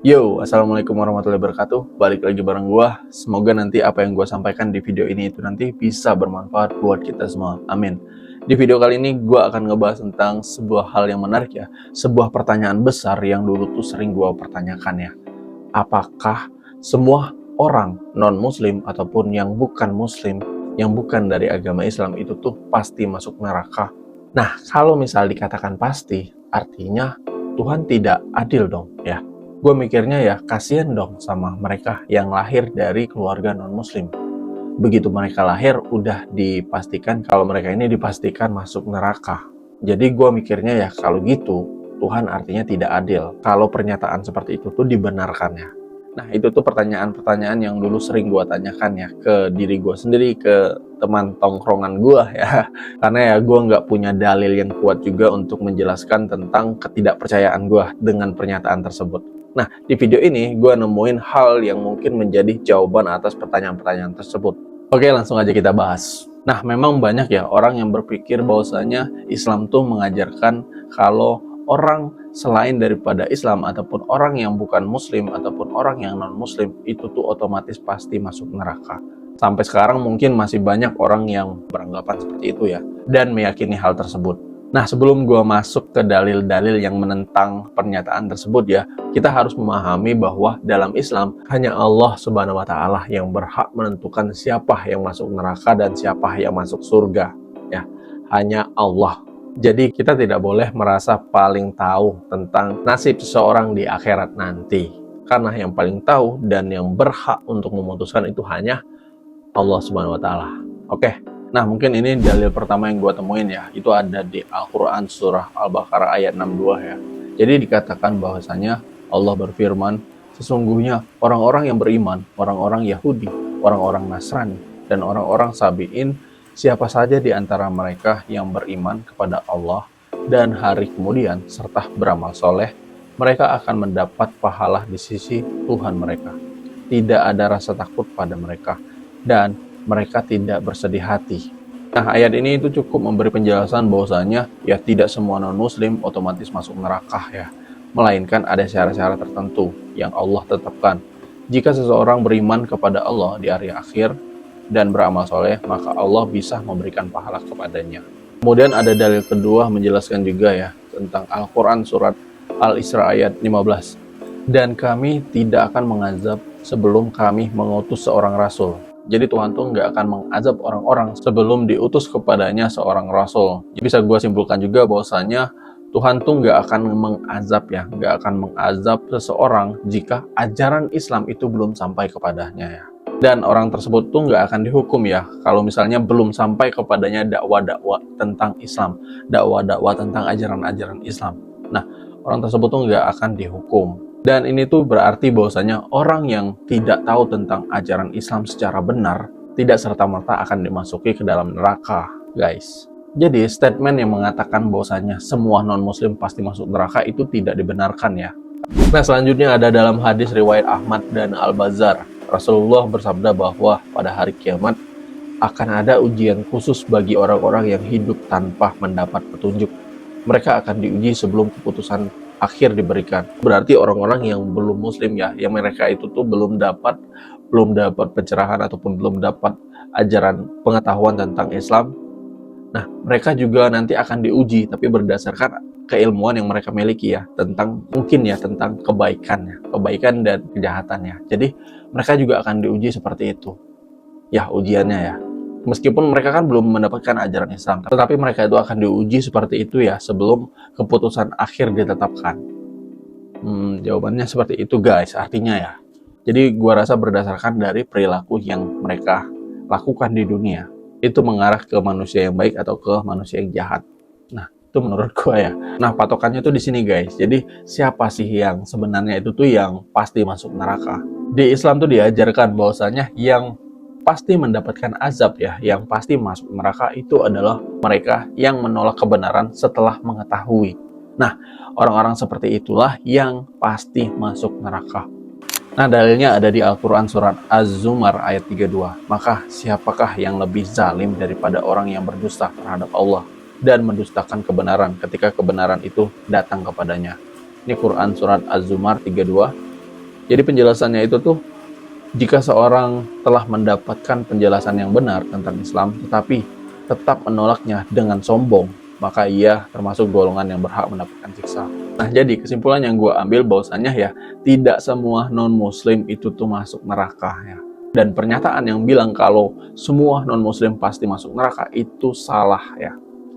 Yo, assalamualaikum warahmatullahi wabarakatuh. Balik lagi bareng gua. Semoga nanti apa yang gua sampaikan di video ini itu nanti bisa bermanfaat buat kita semua. Amin. Di video kali ini gua akan ngebahas tentang sebuah hal yang menarik ya. Sebuah pertanyaan besar yang dulu tuh sering gua pertanyakan ya. Apakah semua orang non-muslim ataupun yang bukan muslim, yang bukan dari agama Islam itu tuh pasti masuk neraka? Nah, kalau misal dikatakan pasti, artinya Tuhan tidak adil dong ya. Gue mikirnya ya kasihan dong sama mereka yang lahir dari keluarga non-muslim. Begitu mereka lahir udah dipastikan kalau mereka ini dipastikan masuk neraka. Jadi gue mikirnya ya kalau gitu Tuhan artinya tidak adil. Kalau pernyataan seperti itu tuh dibenarkan ya. Nah itu tuh pertanyaan-pertanyaan yang dulu sering gue tanyakan ya ke diri gue sendiri, ke teman tongkrongan gue ya. Karena ya gue nggak punya dalil yang kuat juga untuk menjelaskan tentang ketidakpercayaan gue dengan pernyataan tersebut. Nah, di video ini gue nemuin hal yang mungkin menjadi jawaban atas pertanyaan-pertanyaan tersebut. Oke, langsung aja kita bahas. Nah, memang banyak ya orang yang berpikir bahwasanya Islam tuh mengajarkan kalau orang selain daripada Islam ataupun orang yang bukan Muslim ataupun orang yang non-Muslim itu tuh otomatis pasti masuk neraka. Sampai sekarang mungkin masih banyak orang yang beranggapan seperti itu ya dan meyakini hal tersebut. Nah, sebelum gue masuk ke dalil-dalil yang menentang pernyataan tersebut ya, kita harus memahami bahwa dalam Islam hanya Allah Subhanahu wa taala yang berhak menentukan siapa yang masuk neraka dan siapa yang masuk surga ya. Hanya Allah. Jadi kita tidak boleh merasa paling tahu tentang nasib seseorang di akhirat nanti. Karena yang paling tahu dan yang berhak untuk memutuskan itu hanya Allah Subhanahu wa taala. Oke. Nah, mungkin ini dalil pertama yang gue temuin ya. Itu ada di Al-Quran surah Al-Baqarah ayat 62 ya. Jadi dikatakan bahwasanya Allah berfirman, sesungguhnya orang-orang yang beriman, orang-orang Yahudi, orang-orang Nasrani, dan orang-orang Sabi'in, siapa saja di antara mereka yang beriman kepada Allah dan hari kemudian serta beramal soleh, mereka akan mendapat pahala di sisi Tuhan mereka. Tidak ada rasa takut pada mereka dan mereka tidak bersedih hati. Nah, ayat ini itu cukup memberi penjelasan bahwasanya ya tidak semua non-muslim otomatis masuk neraka ya. Melainkan ada syarat-syarat tertentu yang Allah tetapkan. Jika seseorang beriman kepada Allah di hari akhir dan beramal soleh, maka Allah bisa memberikan pahala kepadanya. Kemudian ada dalil kedua menjelaskan juga ya tentang Al-Quran surat Al-Isra ayat 15. Dan kami tidak akan mengazab sebelum kami mengutus seorang rasul. Jadi Tuhan tuh nggak akan mengazab orang-orang sebelum diutus kepadanya seorang rasul. Jadi bisa gue simpulkan juga bahwasanya Tuhan tuh nggak akan mengazab ya, nggak akan mengazab seseorang jika ajaran Islam itu belum sampai kepadanya ya. Dan orang tersebut tuh nggak akan dihukum ya, kalau misalnya belum sampai kepadanya dakwah-dakwah tentang Islam, dakwah-dakwah tentang ajaran-ajaran Islam. Nah, orang tersebut tuh nggak akan dihukum. Dan ini tuh berarti bahwasanya orang yang tidak tahu tentang ajaran Islam secara benar tidak serta-merta akan dimasuki ke dalam neraka, guys. Jadi statement yang mengatakan bahwasanya semua non-muslim pasti masuk neraka itu tidak dibenarkan ya. Nah, selanjutnya ada dalam hadis riwayat Ahmad dan Al-Bazzar. Rasulullah bersabda bahwa pada hari kiamat akan ada ujian khusus bagi orang-orang yang hidup tanpa mendapat petunjuk. Mereka akan diuji sebelum keputusan akhir diberikan. Berarti orang-orang yang belum muslim ya, yang mereka itu tuh belum dapat pencerahan ataupun belum dapat ajaran pengetahuan tentang Islam. Nah, mereka juga nanti akan diuji tapi berdasarkan keilmuan yang mereka miliki ya, tentang mungkin ya tentang kebaikan dan kejahatannya. Jadi, mereka juga akan diuji seperti itu. Ya, ujiannya ya. Meskipun mereka kan belum mendapatkan ajaran Islam, tetapi mereka itu akan diuji seperti itu ya sebelum keputusan akhir ditetapkan. Jawabannya seperti itu guys, artinya ya. Jadi gua rasa berdasarkan dari perilaku yang mereka lakukan di dunia, itu mengarah ke manusia yang baik atau ke manusia yang jahat. Nah, itu menurut gua ya. Nah, patokannya tuh di sini guys. Jadi siapa sih yang sebenarnya itu tuh yang pasti masuk neraka? Di Islam tuh diajarkan bahwasanya yang pasti mendapatkan azab ya, yang pasti masuk neraka itu adalah mereka yang menolak kebenaran setelah mengetahui. Nah, orang-orang seperti itulah yang pasti masuk neraka. Nah, dalilnya ada di Al-Quran surat Az-Zumar ayat 32. Maka siapakah yang lebih zalim daripada orang yang berdusta terhadap Allah dan mendustakan kebenaran ketika kebenaran itu datang kepadanya. Ini Quran surat Az-Zumar 32 Jadi penjelasannya itu tuh, jika seorang telah mendapatkan penjelasan yang benar tentang Islam, tetapi tetap menolaknya dengan sombong, maka ia termasuk golongan yang berhak mendapatkan siksa. Nah, jadi kesimpulan yang gue ambil bahwasannya ya, tidak semua non-muslim itu tuh masuk neraka ya. Dan pernyataan yang bilang kalau semua non-muslim pasti masuk neraka itu salah ya.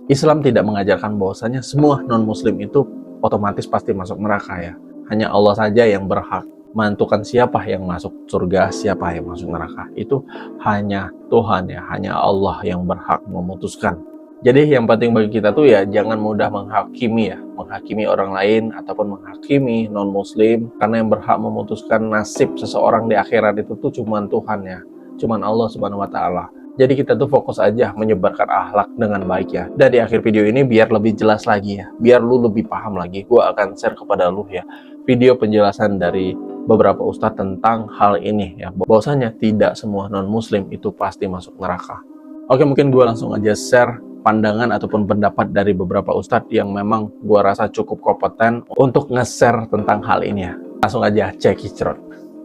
Islam tidak mengajarkan bahwasannya semua non-muslim itu otomatis pasti masuk neraka ya. Hanya Allah saja yang berhak menentukan siapa yang masuk surga, siapa yang masuk neraka. Itu hanya Tuhan ya, hanya Allah yang berhak memutuskan. Jadi yang penting bagi kita tuh ya, jangan mudah menghakimi orang lain ataupun menghakimi non-muslim, karena yang berhak memutuskan nasib seseorang di akhirat itu tuh cuman Tuhan ya, cuman Allah Subhanahu wa taala. Jadi kita tuh fokus aja menyebarkan akhlak dengan baik ya. Dan di akhir video ini biar lebih jelas lagi ya, biar lu lebih paham lagi, gue akan share kepada lu ya video penjelasan dari beberapa ustadz tentang hal ini ya, bahwasanya tidak semua non-muslim itu pasti masuk neraka. Oke, mungkin gue langsung aja share pandangan ataupun pendapat dari beberapa ustadz yang memang gue rasa cukup kompeten untuk nge-share tentang hal ini ya. Langsung aja cek hijrot.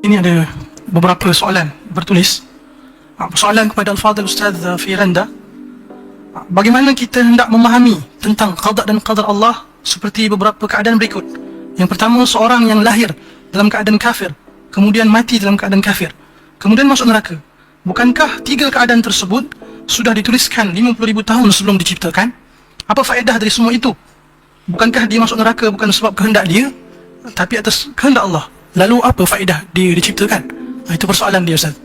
Ini ada beberapa soalan bertulis. Soalan kepada Al-Fadhil Ustaz Firanda. Bagaimana kita hendak memahami tentang qada dan qadar Allah seperti beberapa keadaan berikut. Yang pertama, seorang yang lahir dalam keadaan kafir, kemudian mati dalam keadaan kafir, kemudian masuk neraka. Bukankah tiga keadaan tersebut sudah dituliskan 50.000 tahun sebelum diciptakan? Apa faedah dari semua itu? Bukankah dia masuk neraka bukan sebab kehendak dia, tapi atas kehendak Allah? Lalu apa faedah dia diciptakan? Itu persoalan dia, Ustaz.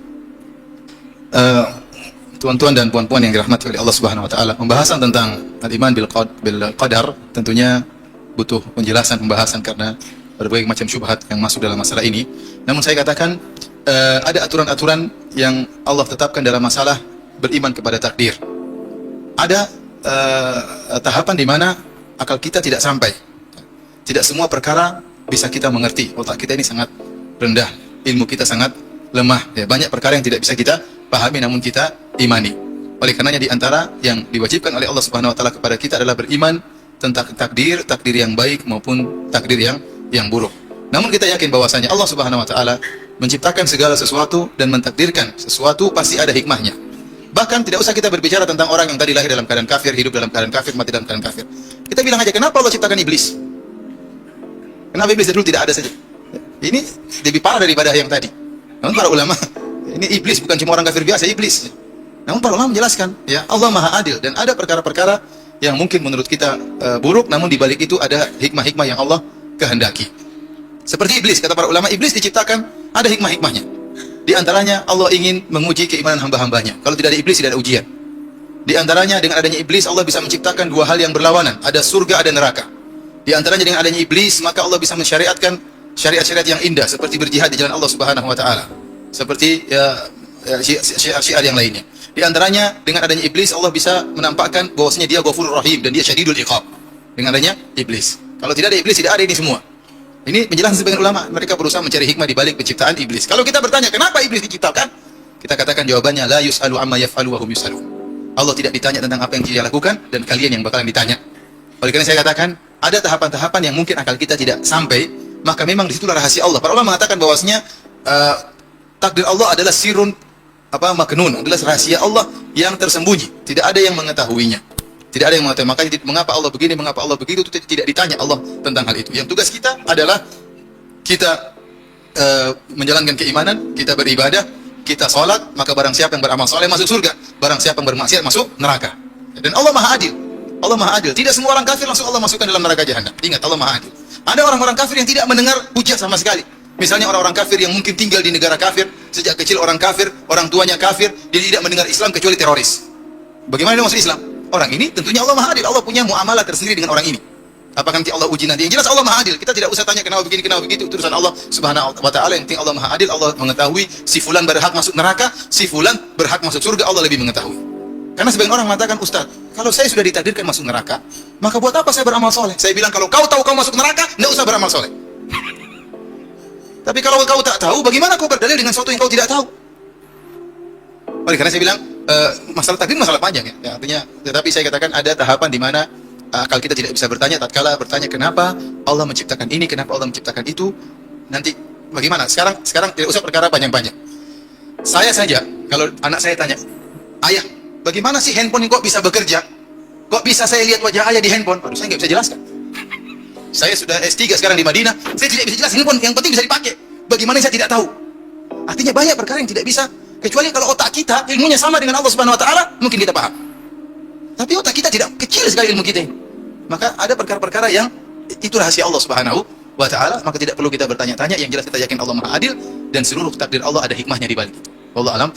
Tuan-tuan dan puan-puan yang dirahmati oleh Allah Subhanahu wa taala, pembahasan tentang al-iman bil qadar tentunya butuh penjelasan, pembahasan karena berbagai macam syubhat yang masuk dalam masalah ini. Namun saya katakan ada aturan-aturan yang Allah tetapkan dalam masalah beriman kepada takdir. Ada tahapan di mana akal kita tidak sampai. Tidak semua perkara bisa kita mengerti. Otak kita ini sangat rendah, ilmu kita sangat lemah. Ya, banyak perkara yang tidak bisa kita pahami namun kita imani. Oleh karenanya di antara yang diwajibkan oleh Allah Subhanahu wa taala kepada kita adalah beriman tentang takdir yang baik maupun takdir yang buruk. Namun kita yakin bahwasanya Allah Subhanahu wa taala menciptakan segala sesuatu dan mentakdirkan sesuatu pasti ada hikmahnya. Bahkan tidak usah kita berbicara tentang orang yang tadi lahir dalam keadaan kafir, hidup dalam keadaan kafir, mati dalam keadaan kafir. Kita bilang aja, kenapa Allah ciptakan iblis? Kenapa iblis dulu tidak ada saja? Ini lebih parah daripada yang tadi. Namun para ulama, ini iblis bukan cuma orang kafir biasa, iblis. Namun para ulama menjelaskan, ya Allah Maha Adil dan ada perkara-perkara yang mungkin menurut kita buruk, namun di balik itu ada hikmah-hikmah yang Allah kehendaki. Seperti iblis, kata para ulama, iblis diciptakan ada hikmah-hikmahnya. Di antaranya Allah ingin menguji keimanan hamba-hambanya. Kalau tidak ada iblis, tidak ada ujian. Di antaranya dengan adanya iblis Allah bisa menciptakan dua hal yang berlawanan, ada surga, ada neraka. Di antaranya dengan adanya iblis maka Allah bisa mensyariatkan syariat-syariat yang indah seperti berjihad di jalan Allah Subhanahu wa taala. Seperti syiar-syiar yang lainnya. Di antaranya dengan adanya iblis Allah bisa menampakkan bahwasanya dia Ghafurur Rahim dan dia Syadidul Iqab. Dengan adanya iblis. Kalau tidak ada iblis tidak ada ini semua. Ini penjelasan sebagian ulama, mereka berusaha mencari hikmah di balik penciptaan iblis. Kalau kita bertanya kenapa iblis diciptakan? Kita katakan jawabannya la yus'alu amma yaf'alu wa hum yus'alun. Allah tidak ditanya tentang apa yang dia lakukan dan kalian yang bakalan ditanya. Oleh karena saya katakan ada tahapan-tahapan yang mungkin akal kita tidak sampai, maka memang disitulah rahasia Allah. Para ulama mengatakan bahwasanya takdir Allah adalah sirun maknun, adalah rahasia Allah yang tersembunyi, tidak ada yang mengetahuinya. Tidak ada yang mengetahui. Makanya mengapa Allah begini, mengapa Allah begitu, itu tidak ditanya Allah tentang hal itu. Yang tugas kita adalah kita menjalankan keimanan, kita beribadah, kita sholat, maka barang siapa yang beramal soleh masuk surga, barang siapa yang bermaksiat masuk neraka. Dan Allah Maha Adil. Allah Maha Adil. Tidak semua orang kafir langsung Allah masukkan dalam neraka jahanam. Ingat, Allah Maha Adil. Ada orang-orang kafir yang tidak mendengar hujah sama sekali. Misalnya orang-orang kafir yang mungkin tinggal di negara kafir, sejak kecil orang kafir, orang tuanya kafir, dia tidak mendengar Islam kecuali teroris. Bagaimana dia masuk Islam? Orang ini tentunya Allah Maha Adil. Allah punya muamalah tersendiri dengan orang ini. Apakah nanti Allah uji nanti? Yang jelas Allah Maha Adil. Kita tidak usah tanya kenapa begini, kenapa begitu. Itu urusan Allah Subhanahu wa taala. Yang penting Allah Maha Adil. Allah mengetahui si fulan berhak masuk neraka, si fulan berhak masuk surga. Allah lebih mengetahui. Karena sebagian orang mengatakan, Ustaz, kalau saya sudah ditakdirkan masuk neraka, maka buat apa saya beramal soleh? Saya bilang, kalau kau tahu kau masuk neraka, tidak usah beramal soleh. Tapi kalau kau tak tahu, bagaimana kau berdalil dengan sesuatu yang kau tidak tahu? Oleh karena saya bilang, masalah takdir masalah panjang ya. Artinya, tetapi saya katakan ada tahapan di mana akal kita tidak bisa bertanya. Tatkala bertanya kenapa Allah menciptakan ini, kenapa Allah menciptakan itu, nanti bagaimana? Sekarang tidak usah perkara panjang-panjang. Saya saja, kalau anak saya tanya, ayah, bagaimana sih handphone ini kok bisa bekerja? Kok bisa saya lihat wajah ayah di handphone? Aduh, saya nggak bisa jelaskan. Saya sudah S3 sekarang di Madinah, saya tidak bisa jelaskan handphone, yang penting bisa dipakai. Bagaimana saya tidak tahu? Artinya banyak perkara yang tidak bisa, kecuali kalau otak kita ilmunya sama dengan Allah Subhanahu wa taala, mungkin kita paham. Tapi otak kita tidak, kecil sekali ilmu kita. Maka ada perkara-perkara yang itu rahasia Allah Subhanahu wa taala, maka tidak perlu kita bertanya-tanya, yang jelas kita yakin Allah Maha Adil dan seluruh takdir Allah ada hikmahnya di balik. Wallahu alam.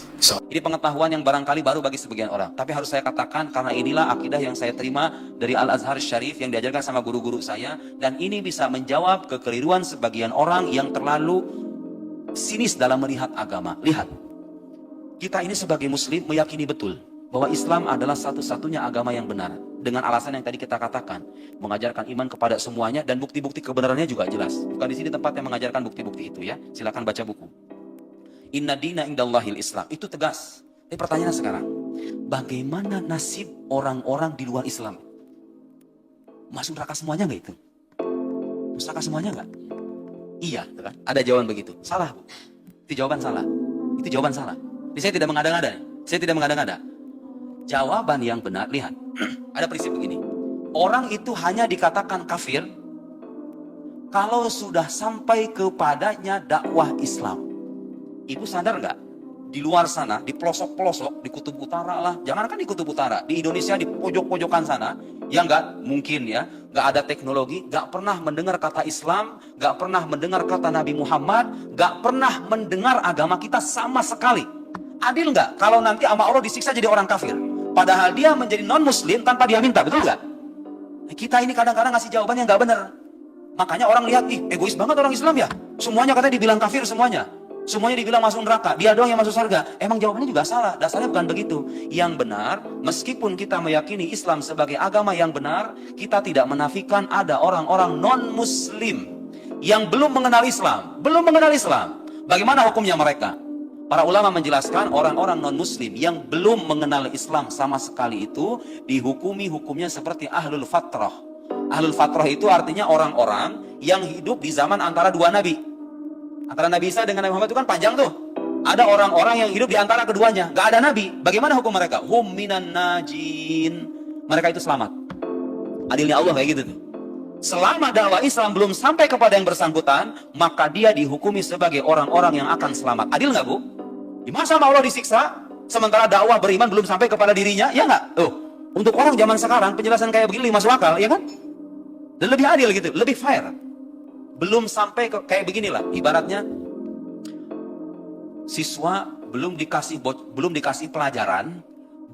Ini pengetahuan yang barangkali baru bagi sebagian orang. Tapi harus saya katakan karena inilah akidah yang saya terima dari Al-Azhar Syarif yang diajarkan sama guru-guru saya. Dan ini bisa menjawab kekeliruan sebagian orang yang terlalu sinis dalam melihat agama. Lihat, kita ini sebagai muslim meyakini betul bahwa Islam adalah satu-satunya agama yang benar. Dengan alasan yang tadi kita katakan, mengajarkan iman kepada semuanya dan bukti-bukti kebenarannya juga jelas. Bukan di sini tempat yang mengajarkan bukti-bukti itu ya. Silakan baca buku. Inna dina indallahil Islam, itu tegas. Tapi pertanyaan sekarang, bagaimana nasib orang-orang di luar Islam? Masuk neraka semuanya nggak itu? Masuk neraka semuanya nggak? Iya, kan? Ada jawaban begitu. Salah, Bu. Itu jawaban salah. Itu jawaban salah. Jadi saya tidak mengada-ngada. Saya tidak mengada-ngada. Jawaban yang benar, lihat. Ada prinsip begini. Orang itu hanya dikatakan kafir kalau sudah sampai kepadanya dakwah Islam. Ibu sadar nggak? Di luar sana, di pelosok-pelosok, di kutub utara lah. Jangankan di kutub utara, di Indonesia di pojok-pojokan sana, yang nggak mungkin ya, nggak ada teknologi, nggak pernah mendengar kata Islam, nggak pernah mendengar kata Nabi Muhammad, nggak pernah mendengar agama kita sama sekali. Adil nggak kalau nanti sama Allah disiksa jadi orang kafir? Padahal dia menjadi non-muslim tanpa dia minta, betul nggak? Kita ini kadang-kadang ngasih jawaban yang nggak benar. Makanya orang lihat, ih egois banget orang Islam ya. Semuanya katanya dibilang kafir semuanya. Semuanya dibilang masuk neraka, dia doang yang masuk surga. Emang jawabannya juga salah, dasarnya bukan begitu. Yang benar, meskipun kita meyakini Islam sebagai agama yang benar, kita tidak menafikan ada orang-orang non-muslim yang belum mengenal Islam. Belum mengenal Islam. Bagaimana hukumnya mereka? Para ulama menjelaskan orang-orang non-muslim yang belum mengenal Islam sama sekali itu dihukumi hukumnya seperti ahlul fatrah. Ahlul fatrah itu artinya orang-orang yang hidup di zaman antara dua nabi. Antara Nabi Isa dengan Nabi Muhammad itu kan panjang tuh. Ada orang-orang yang hidup di antara keduanya. Gak ada Nabi. Bagaimana hukum mereka? Hum minan najin. Mereka itu selamat. Adilnya Allah kayak gitu tuh. Selama dakwah Islam belum sampai kepada yang bersangkutan, maka dia dihukumi sebagai orang-orang yang akan selamat. Adil gak, Bu? Di masa Allah disiksa, sementara dakwah beriman belum sampai kepada dirinya, ya gak? Untuk orang zaman sekarang, penjelasan kayak begini masuk akal, ya kan? Dan lebih adil gitu, lebih fair. Belum sampai kayak beginilah, ibaratnya siswa belum dikasih pelajaran,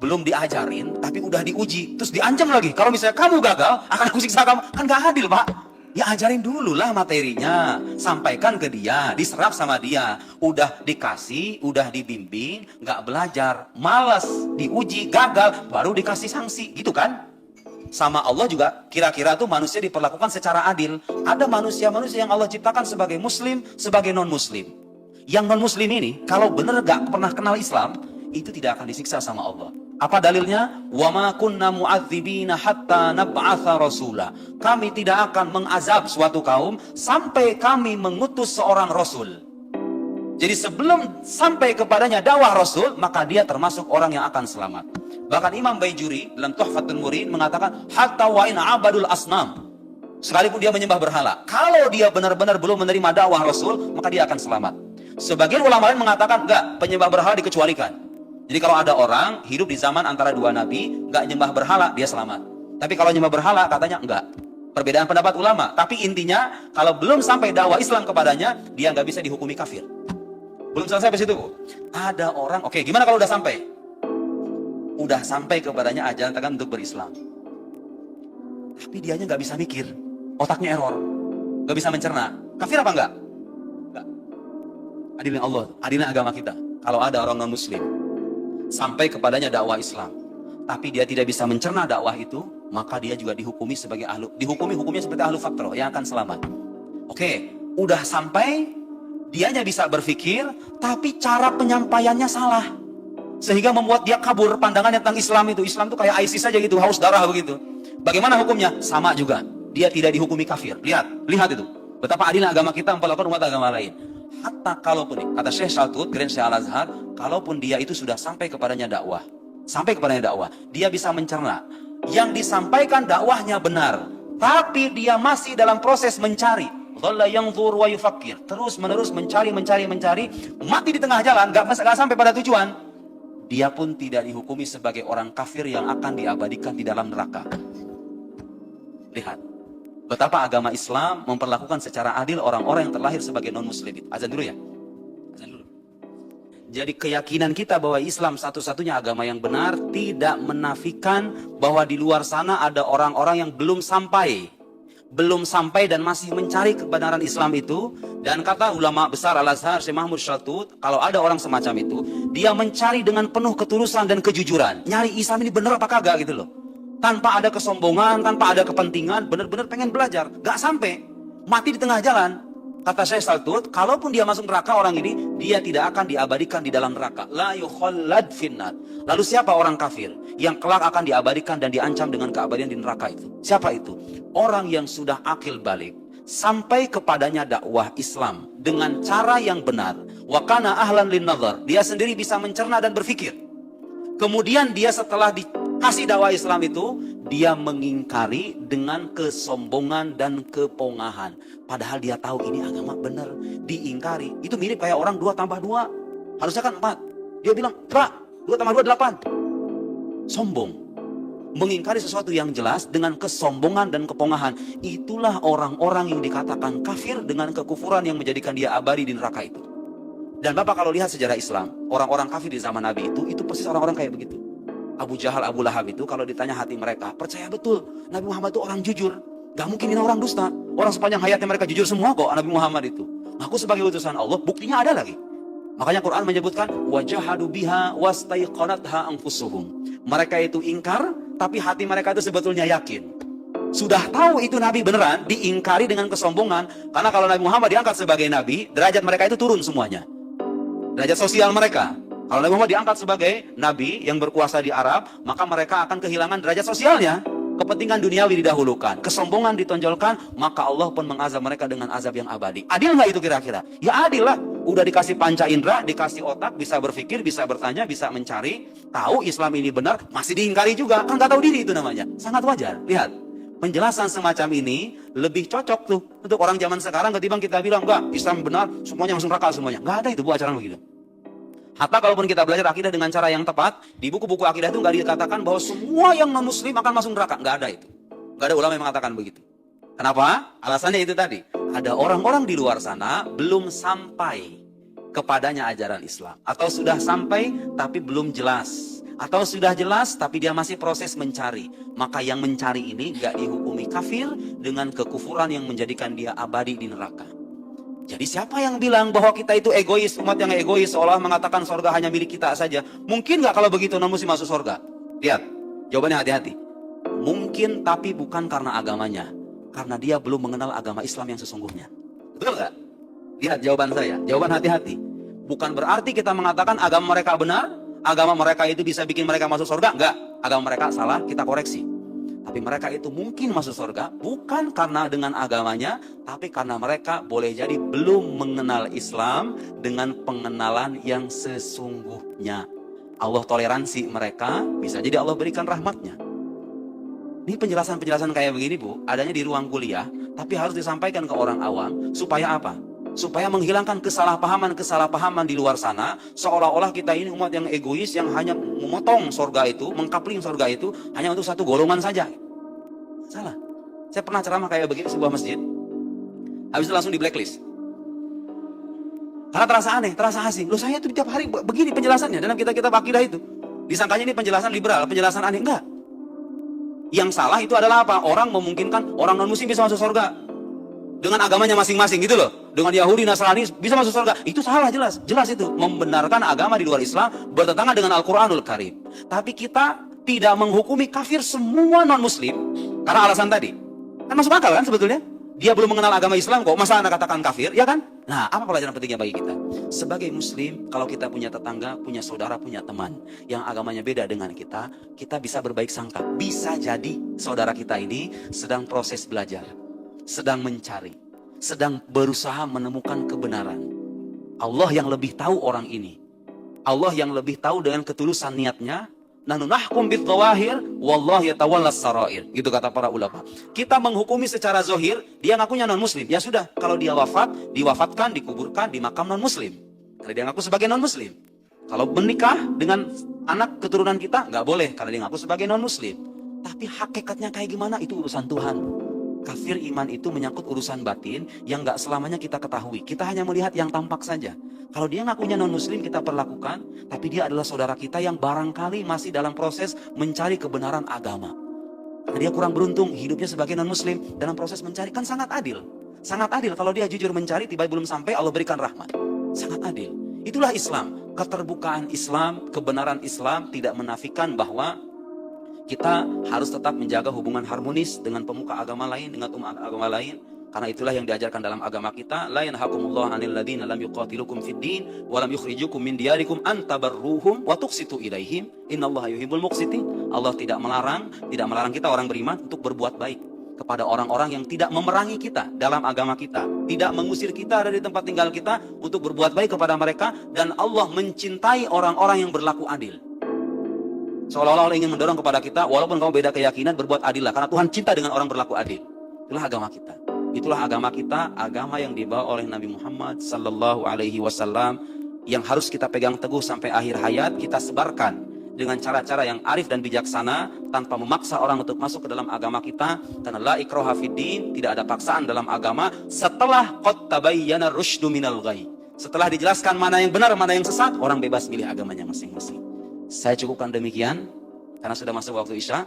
belum diajarin, tapi udah diuji, terus diancam lagi. Kalau misalnya kamu gagal, akan aku siksa kamu. Kan gak adil, Pak. Ya ajarin dulu lah materinya, sampaikan ke dia, diserap sama dia. Udah dikasih, udah dibimbing, gak belajar, malas, diuji, gagal, baru dikasih sanksi, gitu kan? Sama Allah juga kira-kira tuh manusia diperlakukan secara adil. Ada manusia-manusia yang Allah ciptakan sebagai muslim, sebagai non-muslim. Yang non-muslim ini kalau benar gak pernah kenal Islam, itu tidak akan disiksa sama Allah. Apa dalilnya? Wa ma kunna mu'adzibina hatta nab'atha rasula. Kami tidak akan mengazab suatu kaum sampai kami mengutus seorang rasul. Jadi sebelum sampai kepadanya dakwah Rasul, maka dia termasuk orang yang akan selamat. Bahkan Imam Baijuri dalam Tuhfatul Murid mengatakan, hatta wa in abadul asnam. Sekalipun dia menyembah berhala, kalau dia benar-benar belum menerima dakwah Rasul, maka dia akan selamat. Sebagian ulama lain mengatakan, enggak, penyembah berhala dikecualikan. Jadi kalau ada orang hidup di zaman antara dua nabi, enggak nyembah berhala, dia selamat. Tapi kalau nyembah berhala, katanya enggak. Perbedaan pendapat ulama. Tapi intinya, kalau belum sampai dakwah Islam kepadanya, dia enggak bisa dihukumi kafir. Belum selesai sampai situ, Bu. Ada orang, oke, gimana kalau udah sampai? Udah sampai kepadanya ajaran tekan untuk berislam. Tapi dianya nggak bisa mikir. Otaknya error. Nggak bisa mencerna. Kafir apa enggak? Enggak. Adilnya Allah, adilnya agama kita. Kalau ada orang non-muslim, sampai kepadanya dakwah Islam, tapi dia tidak bisa mencerna dakwah itu, maka dia juga dihukumi sebagai hukumnya seperti ahlu fatrah yang akan selamat. Oke, udah sampai, dianya bisa berpikir, tapi cara penyampaiannya salah. Sehingga membuat dia kabur pandangannya tentang Islam itu. Islam itu kayak ISIS saja gitu, haus darah begitu. Bagaimana hukumnya? Sama juga. Dia tidak dihukumi kafir. Lihat itu. Betapa adilnya agama kita memperlakukan umat agama lain. Hatta kalaupun nih, kata Syekh Shaltut, Grand Syekh Al-Azhar, kalaupun dia itu sudah sampai kepadanya dakwah, dia bisa mencerna yang disampaikan dakwahnya benar, tapi dia masih dalam proses mencari, dhalla yanzur wa yufakkir, terus menerus mencari, mati di tengah jalan, gak sampai pada tujuan, dia pun tidak dihukumi sebagai orang kafir yang akan diabadikan di dalam neraka. Lihat betapa agama Islam memperlakukan secara adil orang-orang yang terlahir sebagai non-muslim. Azan dulu ya. Azan dulu. Jadi keyakinan kita bahwa Islam satu-satunya agama yang benar tidak menafikan bahwa di luar sana ada orang-orang yang belum sampai dan masih mencari kebenaran Islam itu. Dan kata ulama besar Al-Azhar, Syekh Mahmud Shaltut, kalau ada orang semacam itu, dia mencari dengan penuh ketulusan dan kejujuran. Nyari Islam ini benar apa kagak gitu loh. Tanpa ada kesombongan, tanpa ada kepentingan, benar-benar pengen belajar. Gak sampai, mati di tengah jalan. Kata Syekh Shaltut, kalaupun dia masuk neraka orang ini, dia tidak akan diabadikan di dalam neraka. La yukhallad finnar. Lalu siapa orang kafir yang kelak akan diabadikan dan diancam dengan keabadian di neraka itu? Siapa itu? Orang yang sudah akil balik, sampai kepadanya dakwah Islam dengan cara yang benar. Wa kana ahlan lin nazar. Dia sendiri bisa mencerna dan berpikir. Kemudian dia setelah dikasih dakwah Islam itu, dia mengingkari dengan kesombongan dan kepongahan. Padahal dia tahu ini agama benar, diingkari. Itu mirip kayak orang 2 tambah 2, harusnya kan 4. Dia bilang, Pak, 2 tambah 2 8. Sombong. Mengingkari sesuatu yang jelas dengan kesombongan dan kepongahan. Itulah orang-orang yang dikatakan kafir dengan kekufuran yang menjadikan dia abadi di neraka itu. Dan Bapak kalau lihat sejarah Islam, orang-orang kafir di zaman Nabi itu persis orang-orang kayak begitu. Abu Jahal, Abu Lahab itu kalau ditanya hati mereka, percaya betul Nabi Muhammad itu orang jujur. Gak mungkin ini orang dusta. Orang sepanjang hayatnya mereka jujur semua kok Nabi Muhammad itu. Aku sebagai utusan Allah, buktinya ada lagi. Makanya Quran menyebutkan wajahadu biha wastaiqanatha anfusuhum. Mereka itu ingkar, tapi hati mereka itu sebetulnya yakin. Sudah tahu itu Nabi beneran, diingkari dengan kesombongan. Karena kalau Nabi Muhammad diangkat sebagai Nabi, derajat mereka itu turun semuanya. Derajat sosial mereka. Kalau Nabi Muhammad diangkat sebagai Nabi yang berkuasa di Arab, maka mereka akan kehilangan derajat sosialnya. Kepentingan duniawi didahulukan, kesombongan ditonjolkan, maka Allah pun mengazab mereka dengan azab yang abadi. Adil nggak itu kira-kira? Ya adil lah. Udah dikasih panca indera, dikasih otak, bisa berpikir, bisa bertanya, bisa mencari, tahu Islam ini benar, masih diingkari juga. Kan nggak tahu diri itu namanya. Sangat wajar. Lihat, penjelasan semacam ini lebih cocok tuh untuk orang zaman sekarang ketimbang kita bilang, enggak, Islam benar, semuanya masuk neraka semuanya. Nggak ada itu bu acara begitu. Hatta kalaupun kita belajar akidah dengan cara yang tepat, di buku-buku akidah itu nggak dikatakan bahwa semua yang non-muslim akan masuk neraka. Nggak ada itu. Nggak ada ulama yang mengatakan begitu. Kenapa? Alasannya itu tadi. Ada orang-orang di luar sana belum sampai kepadanya ajaran Islam. Atau sudah sampai tapi belum jelas. Atau sudah jelas tapi dia masih proses mencari. Maka yang mencari ini nggak dihukumi kafir dengan kekufuran yang menjadikan dia abadi di neraka. Jadi siapa yang bilang bahwa kita itu egois, umat yang egois, seolah mengatakan surga hanya milik kita saja? Mungkin nggak kalau begitu non-muslim masuk surga? Lihat, jawabannya hati-hati. Mungkin, tapi bukan karena agamanya. Karena dia belum mengenal agama Islam yang sesungguhnya. Betul nggak? Lihat jawaban saya, jawaban hati-hati. Bukan berarti kita mengatakan agama mereka benar, agama mereka itu bisa bikin mereka masuk surga. Enggak, agama mereka salah, kita koreksi. Tapi mereka itu mungkin masuk surga bukan karena dengan agamanya, tapi karena mereka boleh jadi belum mengenal Islam dengan pengenalan yang sesungguhnya. Allah toleransi mereka, bisa jadi Allah berikan rahmatnya. Ini penjelasan-penjelasan kayak begini bu, adanya di ruang kuliah, tapi harus disampaikan ke orang awam, supaya apa? Supaya menghilangkan kesalahpahaman di luar sana, seolah-olah kita ini umat yang egois yang hanya memotong surga itu, mengkapling surga itu hanya untuk satu golongan saja. Salah. Saya pernah ceramah kayak begini sebuah masjid, habis itu langsung di blacklist. Karena terasa aneh, terasa asing. Loh saya itu tiap hari begini penjelasannya dalam kitab akidah itu. Disangkanya ini penjelasan liberal, penjelasan aneh. Enggak. Yang salah itu adalah apa? Orang memungkinkan orang non-muslim bisa masuk surga dengan agamanya masing-masing gitu loh. Dengan Yahudi, Nasrani bisa masuk surga. Itu salah jelas. Jelas itu. Membenarkan agama di luar Islam bertentangan dengan Al-Quranul Karim. Tapi kita tidak menghukumi kafir semua non-muslim karena alasan tadi. Kan masuk akal kan sebetulnya? Dia belum mengenal agama Islam kok. Masa Anda katakan kafir? Ya kan? Nah, apa pelajaran pentingnya bagi kita? Sebagai muslim, kalau kita punya tetangga, punya saudara, punya teman yang agamanya beda dengan kita bisa berbaik sangka. Bisa jadi saudara kita ini sedang proses belajar, sedang mencari, sedang berusaha menemukan kebenaran. Allah yang lebih tahu orang ini. Allah yang lebih tahu dengan ketulusan niatnya. Nahnu nahkum bidh-dhawahir wallahu yatawallas sarair. Gitu kata para ulama. Kita menghukumi secara zahir, dia ngakunya non-muslim. Ya sudah, kalau dia wafat, diwafatkan, dikuburkan di makam non-muslim. Karena dia ngaku sebagai non-muslim. Kalau menikah dengan anak keturunan kita, nggak boleh karena dia ngaku sebagai non-muslim. Tapi hakikatnya kayak gimana, itu urusan Tuhan. Kafir iman itu menyangkut urusan batin yang nggak selamanya kita ketahui. Kita hanya melihat yang tampak saja. Kalau dia ngakunya non-muslim, kita perlakukan, tapi dia adalah saudara kita yang barangkali masih dalam proses mencari kebenaran agama. Karena dia kurang beruntung, hidupnya sebagai non-muslim dalam proses mencari, kan sangat adil. Sangat adil kalau dia jujur mencari, tiba belum sampai, Allah berikan rahmat. Sangat adil. Itulah Islam. Keterbukaan Islam, kebenaran Islam tidak menafikan bahwa kita harus tetap menjaga hubungan harmonis dengan pemuka agama lain, dengan umat agama lain. Karena itulah yang diajarkan dalam agama kita. La yanhakumullahu 'anil ladzina lam yuqatilukum fid din wa lam yukhrijukum min diyarikum an tabarruhum wa tuqsitu ilaihim. Innallaha yuhibbul muqsitin. Allah tidak melarang kita orang beriman untuk berbuat baik kepada orang-orang yang tidak memerangi kita dalam agama kita, tidak mengusir kita dari tempat tinggal kita, untuk berbuat baik kepada mereka. Dan Allah mencintai orang-orang yang berlaku adil. Seolah-olah Allah ingin mendorong kepada kita, walaupun kamu beda keyakinan, berbuat adillah, karena Tuhan cinta dengan orang berlaku adil. Itulah agama kita. Itulah agama kita, agama yang dibawa oleh Nabi Muhammad sallallahu alaihi wasallam, yang harus kita pegang teguh sampai akhir hayat. Kita sebarkan dengan cara-cara yang arif dan bijaksana, tanpa memaksa orang untuk masuk ke dalam agama kita. Karena la ikraha fiddin, tidak ada paksaan dalam agama. Setelah qad tabayyana rusydu minal ghayy, setelah dijelaskan mana yang benar, mana yang sesat, orang bebas milih agamanya masing-masing. Saya cukupkan demikian, karena sudah masuk waktu Isya.